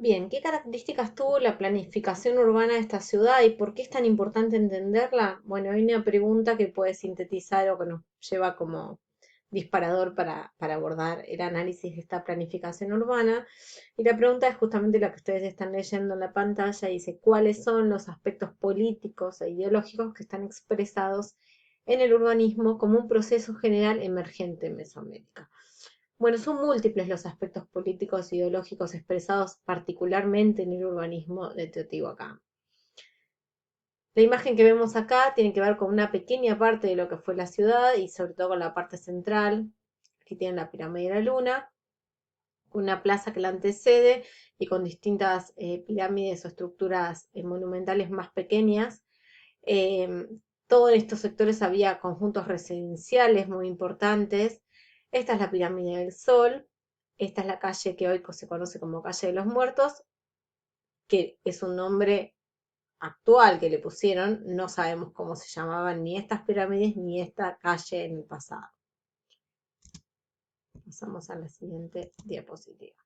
Bien, ¿qué características tuvo la planificación urbana de esta ciudad y por qué es tan importante entenderla? Bueno, hay una pregunta que puede sintetizar o que nos lleva como disparador para abordar el análisis de esta planificación urbana. Y la pregunta es justamente la que ustedes están leyendo en la pantalla, dice, ¿cuáles son los aspectos políticos e ideológicos que están expresados en el urbanismo como un proceso general emergente en Mesoamérica? Bueno, son múltiples los aspectos políticos e ideológicos expresados particularmente en el urbanismo de Teotihuacán. La imagen que vemos acá tiene que ver con una pequeña parte de lo que fue la ciudad y sobre todo con la parte central. Aquí tienen la pirámide de la luna, con una plaza que la antecede y con distintas pirámides o estructuras monumentales más pequeñas. Eh, Todos estos sectores había conjuntos residenciales muy importantes. Esta es la pirámide del Sol. Esta es la calle que hoy se conoce como Calle de los Muertos, que es un nombre actual que le pusieron. No sabemos cómo se llamaban ni estas pirámides ni esta calle en el pasado. Pasamos a la siguiente diapositiva.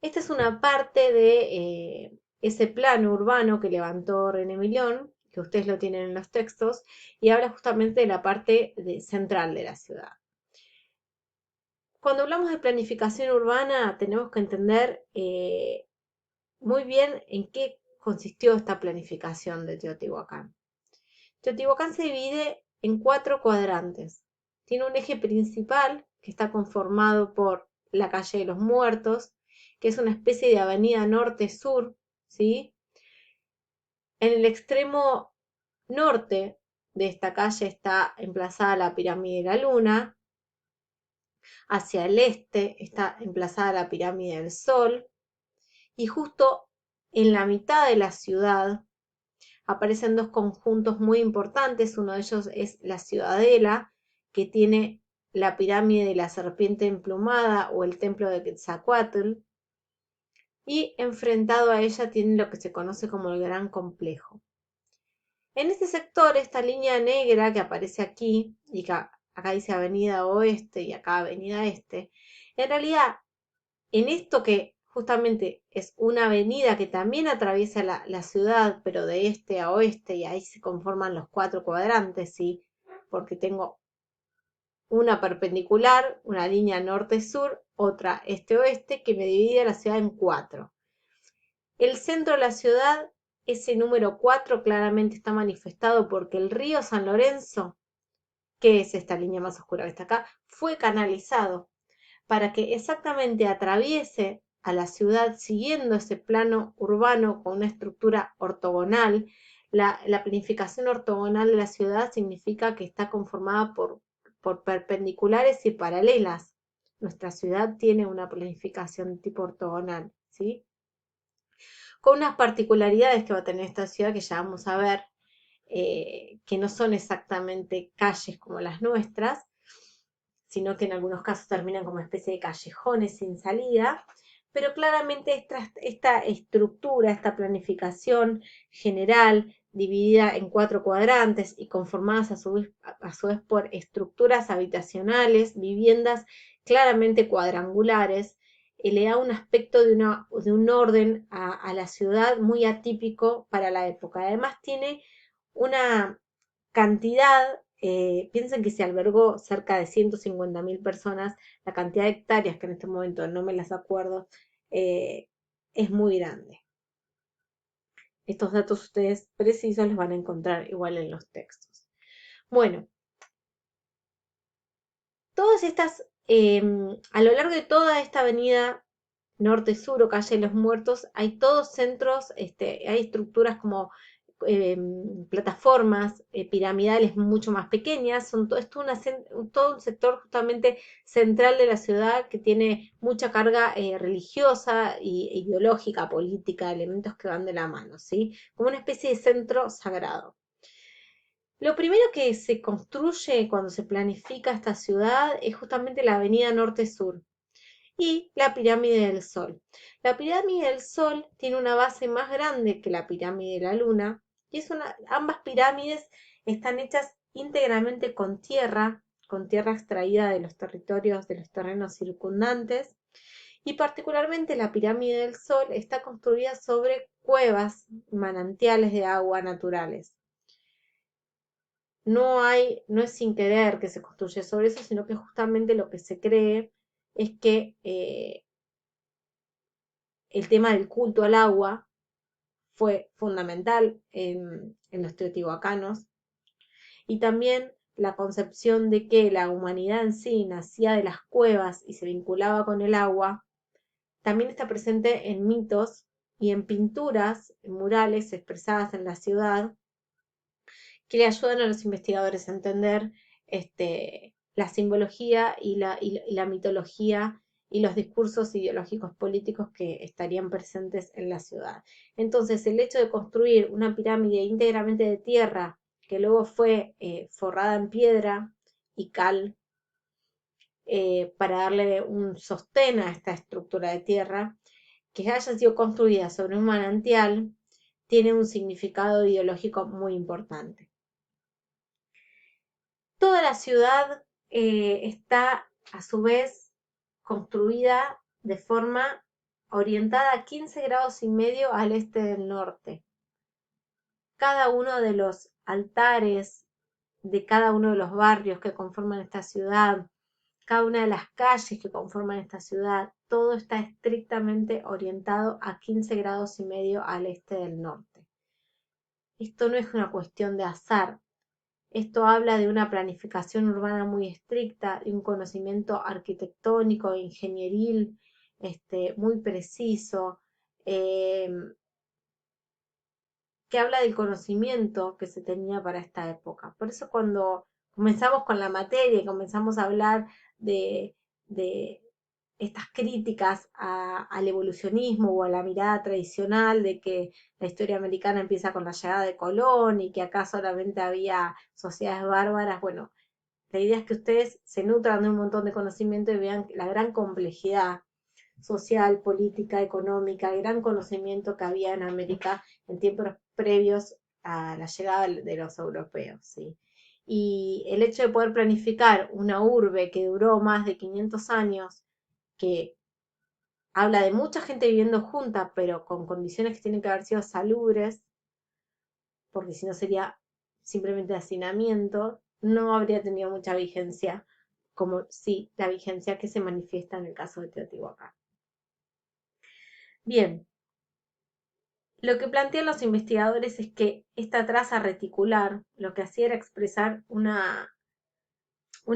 Esta es una parte de ese plano urbano que levantó René Milón, que ustedes lo tienen en los textos, y habla justamente de la parte central de la ciudad. Cuando hablamos de planificación urbana, tenemos que entender muy bien en qué consistió esta planificación de Teotihuacán. Teotihuacán se divide en 4 cuadrantes. Tiene un eje principal que está conformado por la calle de los Muertos, que es una especie de avenida norte-sur, ¿sí? En el extremo norte de esta calle está emplazada la pirámide de la Luna, hacia el este está emplazada la pirámide del Sol, y justo en la mitad de la ciudad aparecen dos conjuntos muy importantes. Uno de ellos es la Ciudadela, que tiene la pirámide de la serpiente emplumada o el templo de Quetzalcóatl, y enfrentado a ella tiene lo que se conoce como el Gran Complejo. En este sector, esta línea negra que aparece aquí, y que acá dice Avenida Oeste y acá Avenida Este, en realidad, en esto que justamente es una avenida que también atraviesa la ciudad, pero de este a oeste, y ahí se conforman los 4 cuadrantes, ¿sí? Porque tengo una perpendicular, una línea norte-sur, otra este-oeste, que me divide la ciudad en 4. El centro de la ciudad, ese número 4 claramente está manifestado porque el río San Lorenzo, que es esta línea más oscura que está acá, fue canalizado para que exactamente atraviese a la ciudad siguiendo ese plano urbano con una estructura ortogonal. La planificación ortogonal de la ciudad significa que está conformada por perpendiculares y paralelas. Nuestra ciudad tiene una planificación tipo ortogonal, ¿sí? Con unas particularidades que va a tener esta ciudad que ya vamos a ver, que no son exactamente calles como las nuestras, sino que en algunos casos terminan como especie de callejones sin salida, pero claramente esta estructura, esta planificación general, dividida en 4 cuadrantes y conformadas a su vez por estructuras habitacionales, viviendas claramente cuadrangulares, le da un aspecto de un orden a la ciudad muy atípico para la época. Además tiene una cantidad, piensen que se albergó cerca de 150.000 personas, la cantidad de hectáreas, que en este momento no me las acuerdo, eh, es muy grande. Estos datos ustedes precisos los van a encontrar igual en los textos. Bueno, todas estas, a lo largo de toda esta avenida norte-sur o calle de los Muertos, hay todos centros, hay estructuras como plataformas piramidales mucho más pequeñas, es todo un sector justamente central de la ciudad que tiene mucha carga religiosa e ideológica, política, elementos que van de la mano, ¿sí? Como una especie de centro sagrado. Lo primero que se construye cuando se planifica esta ciudad es justamente la avenida norte-sur y la pirámide del Sol. La pirámide del Sol tiene una base más grande que la pirámide de la Luna y ambas pirámides están hechas íntegramente con tierra extraída de los territorios, de los terrenos circundantes, Y particularmente la pirámide del Sol está construida sobre cuevas, manantiales de agua naturales. No es sin querer que se construye sobre eso, sino que justamente lo que se cree es que el tema del culto al agua fue fundamental en los teotihuacanos, y también la concepción de que la humanidad en sí nacía de las cuevas y se vinculaba con el agua, también está presente en mitos y en pinturas, en murales expresadas en la ciudad, que le ayudan a los investigadores a entender la simbología y la mitología y los discursos ideológicos políticos que estarían presentes en la ciudad. Entonces, el hecho de construir una pirámide íntegramente de tierra, que luego fue forrada en piedra y cal, para darle un sostén a esta estructura de tierra, que haya sido construida sobre un manantial, tiene un significado ideológico muy importante. Toda la ciudad está a su vez construida de forma orientada a 15 grados y medio al este del norte. Cada uno de los altares de cada uno de los barrios que conforman esta ciudad, cada una de las calles que conforman esta ciudad, todo está estrictamente orientado a 15 grados y medio al este del norte. Esto no es una cuestión de azar. Esto habla de una planificación urbana muy estricta, de un conocimiento arquitectónico e ingenieril muy preciso, eh, que habla del conocimiento que se tenía para esta época. Por eso cuando comenzamos con la materia y comenzamos a hablar de estas críticas al evolucionismo o a la mirada tradicional de que la historia americana empieza con la llegada de Colón y que acá solamente había sociedades bárbaras, bueno, la idea es que ustedes se nutran de un montón de conocimiento y vean la gran complejidad social, política, económica, el gran conocimiento que había en América en tiempos previos a la llegada de los europeos, ¿sí? Y el hecho de poder planificar una urbe que duró más de 500 años, que habla de mucha gente viviendo junta, pero con condiciones que tienen que haber sido salubres, porque si no sería simplemente hacinamiento, no habría tenido mucha vigencia, como sí la vigencia que se manifiesta en el caso de Teotihuacán. Bien, lo que plantean los investigadores es que esta traza reticular lo que hacía era expresar una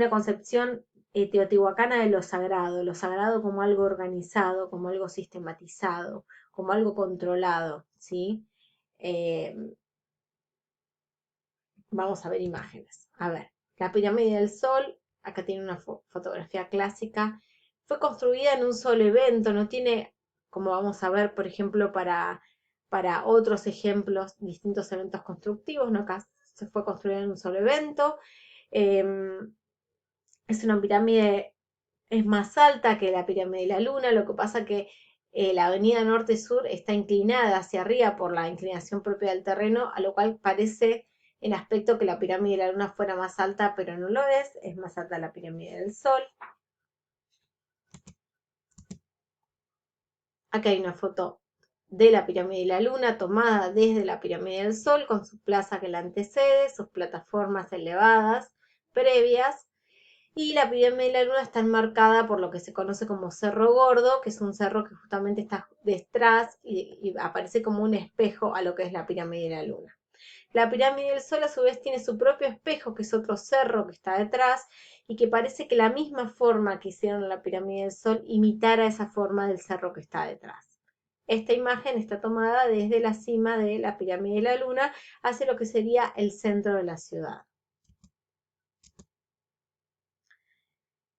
concepción teotihuacana de lo sagrado como algo organizado, como algo sistematizado, como algo controlado, ¿sí? Eh, Vamos a ver imágenes. A ver, la pirámide del Sol, acá tiene una fotografía clásica, fue construida en un solo evento, no tiene, como vamos a ver, por ejemplo, para otros ejemplos, distintos eventos constructivos, ¿no? Acá se fue construida en un solo evento. Es una pirámide, es más alta que la pirámide de la Luna, lo que pasa que la avenida norte-sur está inclinada hacia arriba por la inclinación propia del terreno, a lo cual parece en aspecto que la pirámide de la Luna fuera más alta, pero no lo es más alta la pirámide del Sol. Acá hay una foto de la pirámide de la Luna tomada desde la pirámide del Sol, con su plaza que la antecede, sus plataformas elevadas previas, y la pirámide de la Luna está enmarcada por lo que se conoce como Cerro Gordo, que es un cerro que justamente está detrás y aparece como un espejo a lo que es la pirámide de la Luna. La pirámide del Sol a su vez tiene su propio espejo, que es otro cerro que está detrás, y que parece que la misma forma que hicieron la pirámide del Sol imitara esa forma del cerro que está detrás. Esta imagen está tomada desde la cima de la pirámide de la Luna hacia lo que sería el centro de la ciudad.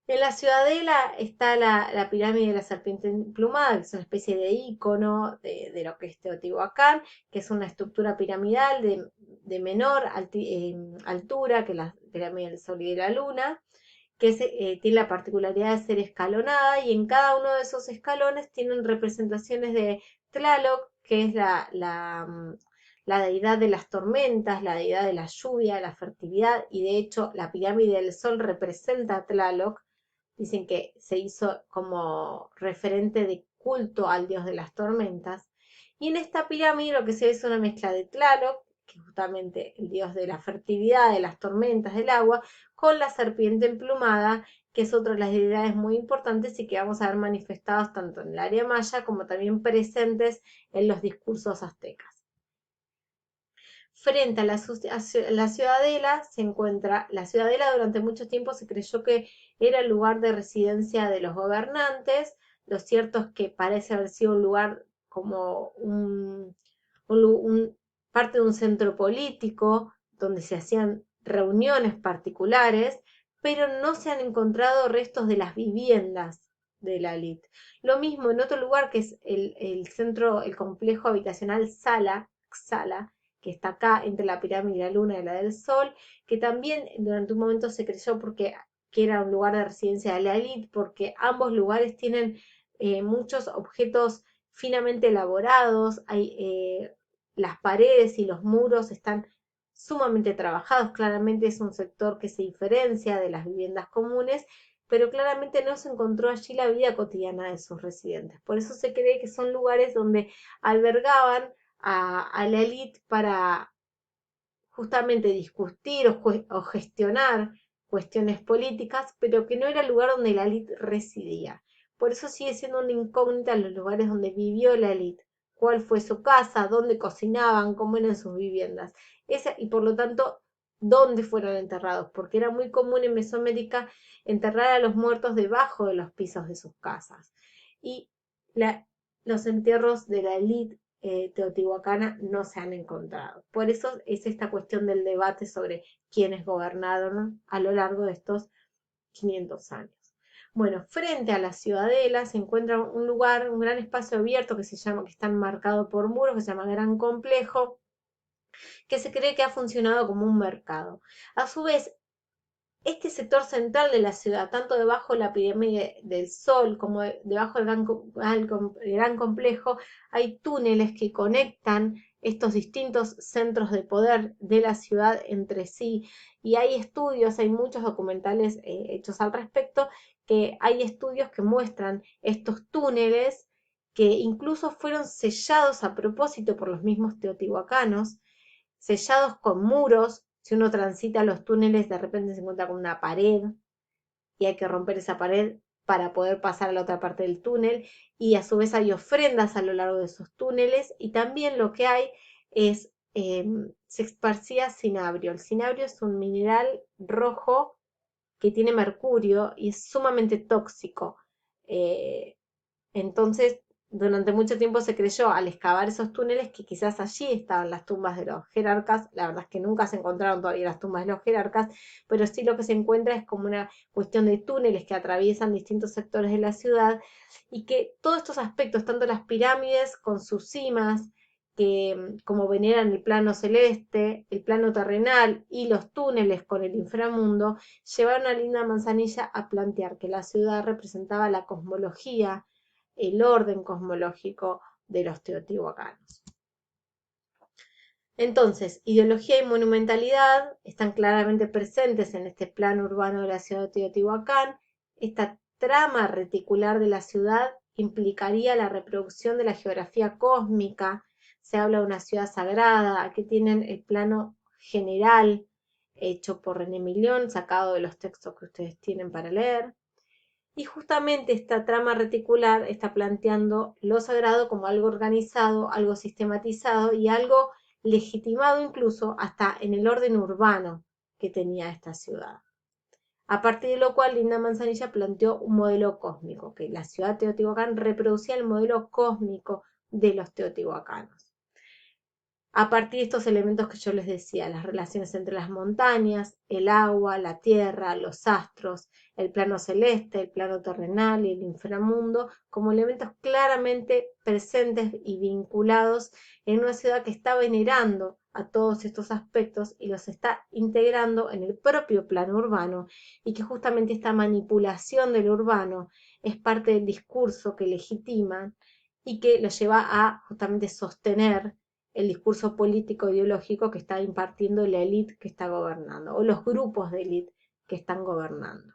En la ciudadela está la pirámide de la serpiente emplumada, que es una especie de ícono de lo que es Teotihuacán, que es una estructura piramidal de menor altura que la pirámide del Sol y de la Luna, que tiene la particularidad de ser escalonada, y en cada uno de esos escalones tienen representaciones de Tlaloc, que es la deidad de las tormentas, la deidad de la lluvia, la fertilidad, y de hecho la pirámide del Sol representa a Tlaloc, dicen que se hizo como referente de culto al dios de las tormentas. Y en esta pirámide lo que se ve es una mezcla de Tlaloc, que es justamente el dios de la fertilidad, de las tormentas, del agua, con la serpiente emplumada, que es otra de las deidades muy importantes y que vamos a ver manifestados tanto en el área maya como también presentes en los discursos aztecas. Frente a la ciudadela se encuentra, la ciudadela durante mucho tiempo se creyó que era el lugar de residencia de los gobernantes. Lo cierto es que parece haber sido un lugar como parte de un centro político donde se hacían reuniones particulares, pero no se han encontrado restos de las viviendas de la élite. Lo mismo en otro lugar que es el centro, el complejo habitacional Xala, que está acá entre la pirámide de la luna y la del sol, que también durante un momento se creyó que era un lugar de residencia de la élite, porque ambos lugares tienen muchos objetos finamente elaborados, las paredes y los muros están sumamente trabajados, claramente es un sector que se diferencia de las viviendas comunes, pero claramente no se encontró allí la vida cotidiana de sus residentes. Por eso se cree que son lugares donde albergaban a la élite para justamente discutir o gestionar cuestiones políticas, pero que no era el lugar donde la élite residía. Por eso sigue siendo una incógnita los lugares donde vivió la élite, cuál fue su casa, dónde cocinaban, cómo eran sus viviendas. Y por lo tanto, dónde fueron enterrados, porque era muy común en Mesoamérica enterrar a los muertos debajo de los pisos de sus casas. Y los entierros de la élite teotihuacana no se han encontrado. Por eso es esta cuestión del debate sobre quiénes gobernaron a lo largo de estos 500 años. Bueno, frente a la ciudadela se encuentra un lugar, un gran espacio abierto que está marcado por muros, que se llama Gran Complejo, que se cree que ha funcionado como un mercado. A su vez, este sector central de la ciudad, tanto debajo de la pirámide del Sol como debajo del gran complejo, hay túneles que conectan estos distintos centros de poder de la ciudad entre sí. Y hay estudios, hay muchos documentales hechos al respecto, que hay estudios que muestran estos túneles que incluso fueron sellados a propósito por los mismos teotihuacanos, sellados con muros. Si uno transita los túneles, de repente se encuentra con una pared y hay que romper esa pared para poder pasar a la otra parte del túnel. Y a su vez hay ofrendas a lo largo de esos túneles. Y también lo que hay es, se esparcía cinabrio. El cinabrio es un mineral rojo que tiene mercurio y es sumamente tóxico. Entonces, durante mucho tiempo se creyó, al excavar esos túneles, que quizás allí estaban las tumbas de los jerarcas. La verdad es que nunca se encontraron todavía las tumbas de los jerarcas, pero sí lo que se encuentra es como una cuestión de túneles que atraviesan distintos sectores de la ciudad y que todos estos aspectos, tanto las pirámides con sus cimas, que como veneran el plano celeste, el plano terrenal y los túneles con el inframundo, llevaron a Linda Manzanilla a plantear que la ciudad representaba la cosmología, el orden cosmológico de los teotihuacanos. Entonces, ideología y monumentalidad están claramente presentes en este plano urbano de la ciudad de Teotihuacán. Esta trama reticular de la ciudad implicaría la reproducción de la geografía cósmica. Se habla de una ciudad sagrada. Aquí tienen el plano general hecho por René Millón, sacado de los textos que ustedes tienen para leer. Y justamente esta trama reticular está planteando lo sagrado como algo organizado, algo sistematizado y algo legitimado incluso hasta en el orden urbano que tenía esta ciudad. A partir de lo cual Linda Manzanilla planteó un modelo cósmico, que la ciudad de Teotihuacán reproducía el modelo cósmico de los teotihuacanos. A partir de estos elementos que yo les decía, las relaciones entre las montañas, el agua, la tierra, los astros, el plano celeste, el plano terrenal y el inframundo, como elementos claramente presentes y vinculados en una ciudad que está venerando a todos estos aspectos y los está integrando en el propio plano urbano, y que justamente esta manipulación del urbano es parte del discurso que legitima y que lo lleva a justamente sostener el discurso político ideológico que está impartiendo la élite que está gobernando, o los grupos de élite que están gobernando.